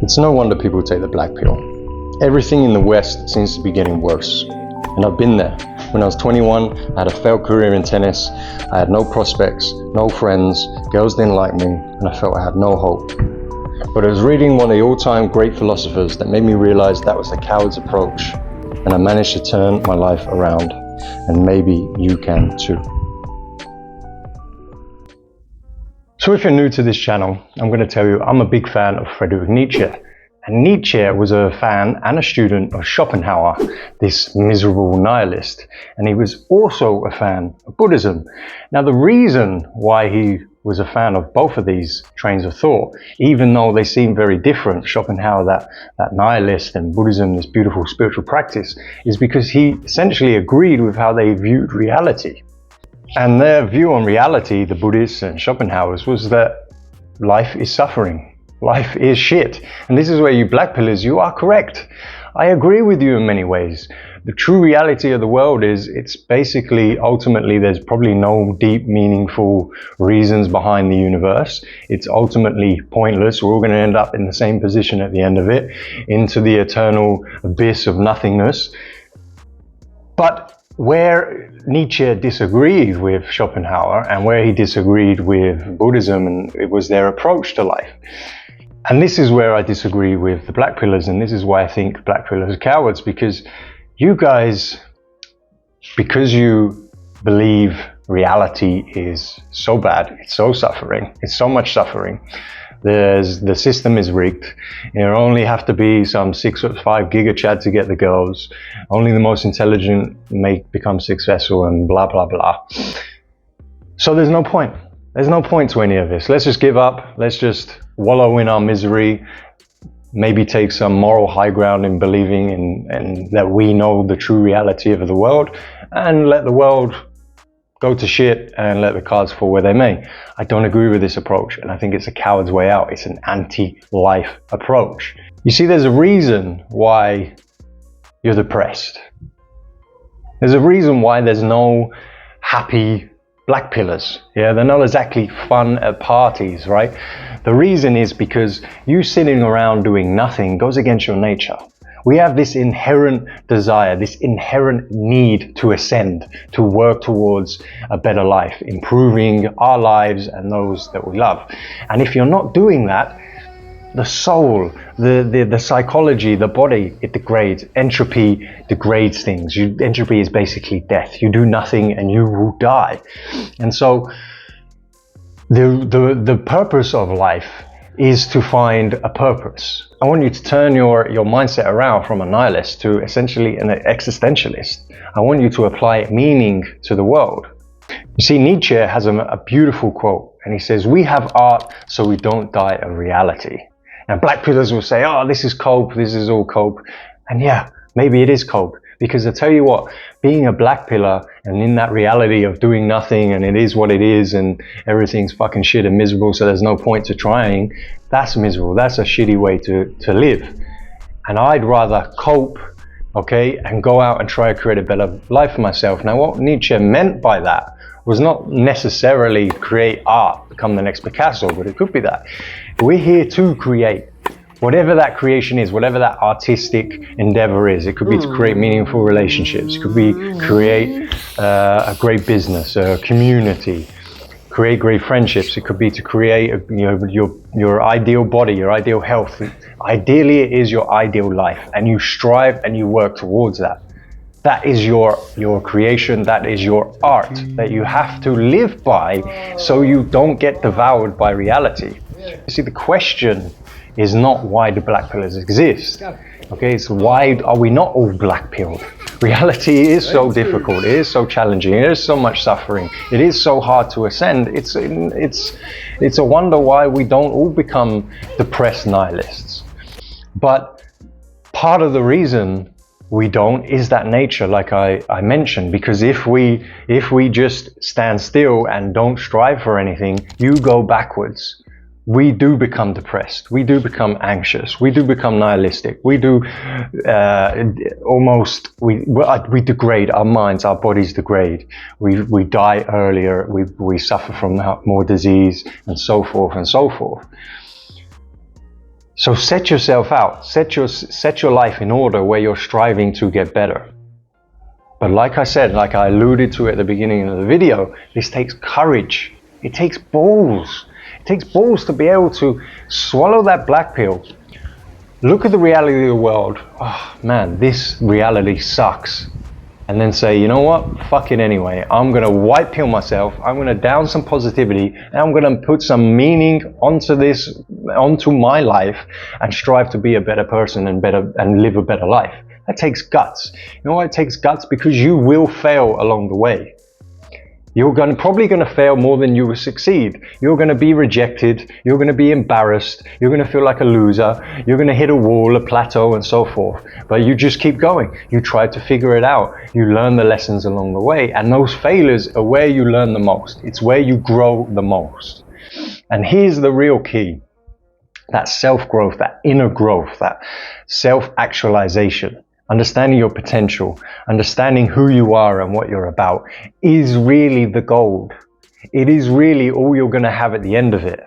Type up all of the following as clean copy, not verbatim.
It's no wonder people take the black pill. Everything in the West seems to be getting worse. And I've been there. When I was 21, I had a failed career in tennis. I had no prospects, no friends, girls didn't like me, and I felt I had no hope. But I was reading one of the all-time great philosophers that made me realize that was a coward's approach. And I managed to turn my life around. And maybe you can too. So if you're new to this channel, I'm going to tell you I'm a big fan of Friedrich Nietzsche. And Nietzsche was a fan and a student of Schopenhauer, this miserable nihilist. And he was also a fan of Buddhism. Now the reason why he was a fan of both of these trains of thought, even though they seem very different, Schopenhauer, that nihilist, and Buddhism, this beautiful spiritual practice, is because he essentially agreed with how they viewed reality. And their view on reality, the Buddhists and Schopenhauer's, was that life is suffering. Life is shit. And this is where you blackpillers, you are correct. I agree with you in many ways. The true reality of the world is it's basically, ultimately, there's probably no deep, meaningful reasons behind the universe. It's ultimately pointless. We're all going to end up in the same position at the end of it, into the eternal abyss of nothingness. But where Nietzsche disagreed with Schopenhauer and where he disagreed with Buddhism, and it was their approach to life. And this is where I disagree with the blackpillers, and this is why I think blackpillers are cowards, because you guys, because you believe reality is so bad, it's so suffering, it's so much suffering, the system is rigged, you only have to be some 6 or 5 gigachad to get the girls, only the most intelligent may become successful, and blah blah blah. So there's no point. There's no point to any of this. Let's just give up. Let's just wallow in our misery. Maybe take some moral high ground in believing in that we know the true reality of the world, and let the world go to shit and let the cards fall where they may. I don't agree with this approach, and I think it's a coward's way out. It's an anti-life approach. You see, there's a reason why you're depressed. There's a reason why there's no happy black pillars. Yeah, they're not exactly fun at parties, right? The reason is because you sitting around doing nothing goes against your nature. We have this inherent desire, this inherent need to ascend, to work towards a better life, improving our lives and those that we love. And if you're not doing that, the soul, the psychology, the body, it degrades. Entropy degrades things. Entropy is basically death. You do nothing and you will die. And so the purpose of life is to find a purpose. I want you to turn your mindset around from a nihilist to essentially an existentialist. I want you to apply meaning to the world. You see, Nietzsche has a beautiful quote, and he says, "We have art so we don't die of reality." Now, black pillars will say, "Oh, this is cope, this is all cope." And yeah, maybe it is cope. Because I tell you what, being a black pillar and in that reality of doing nothing and it is what it is and everything's fucking shit and miserable, so there's no point to trying, that's miserable. That's a shitty way to live. And I'd rather cope, okay, and go out and try to create a better life for myself. Now, what Nietzsche meant by that was not necessarily create art, become the next Picasso, but it could be that. We're here to create. Whatever that creation is, whatever that artistic endeavor is, it could be to create meaningful relationships, it could be create a great business, a community, create great friendships, it could be to create your ideal body, your ideal health. Ideally, it is your ideal life, and you strive and you work towards that. That is your creation, that is your art that you have to live by so you don't get devoured by reality. You see, the question is not why do black pillars exist. Okay, it's why are we not all black pilled? Reality is so difficult, it is so challenging, it is so much suffering, it is so hard to ascend. It's a wonder why we don't all become depressed nihilists. But part of the reason we don't is that nature, like I mentioned, because if we just stand still and don't strive for anything, you go backwards. We do become depressed, we do become anxious, we do become nihilistic, we do we degrade, our minds, our bodies degrade, we die earlier, we suffer from more disease, and so forth and so forth. So set yourself out, set your life in order where you're striving to get better. But like I said, like I alluded to at the beginning of the video, this takes courage. It takes balls. It takes balls to be able to swallow that black pill, look at the reality of the world. Oh man, this reality sucks. And then say, you know what? Fuck it anyway. I'm going to white pill myself. I'm going to down some positivity, and I'm going to put some meaning onto my life and strive to be a better person and live a better life. That takes guts. You know why it takes guts? Because you will fail along the way. You're probably going to fail more than you will succeed. You're going to be rejected. You're going to be embarrassed. You're going to feel like a loser. You're going to hit a wall, a plateau, and so forth. But you just keep going. You try to figure it out. You learn the lessons along the way. And those failures are where you learn the most. It's where you grow the most. And here's the real key. That self-growth, that inner growth, that self-actualization. Understanding your potential, understanding who you are and what you're about is really the gold. It is really all you're going to have at the end of it.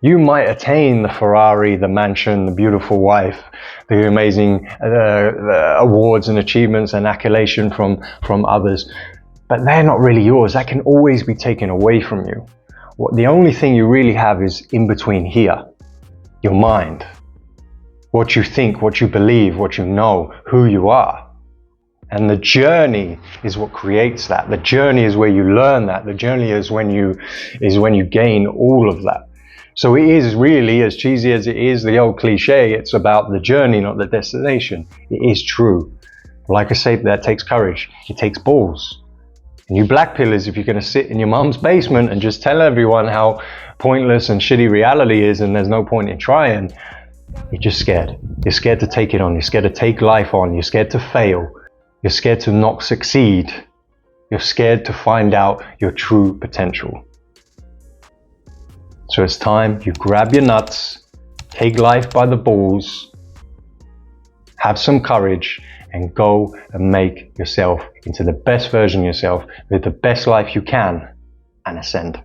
You might attain the Ferrari, the mansion, the beautiful wife, the amazing awards and achievements and accolation from others, but they're not really yours. That can always be taken away from you. The only thing you really have is in between here, your mind. What you think, what you believe, what you know, who you are. And the journey is what creates that. The journey is where you learn that. The journey is when you gain all of that. So it is really, as cheesy as it is, the old cliche, it's about the journey, not the destination. It is true. Like I say, that takes courage. It takes balls. And you black pillers, if you're going to sit in your mum's basement and just tell everyone how pointless and shitty reality is and there's no point in trying, you're just scared. You're scared to take it on. You're scared to take life on. You're scared to fail. You're scared to not succeed. You're scared to find out your true potential. So it's time you grab your nuts, take life by the balls, have some courage, and go and make yourself into the best version of yourself with the best life you can and ascend.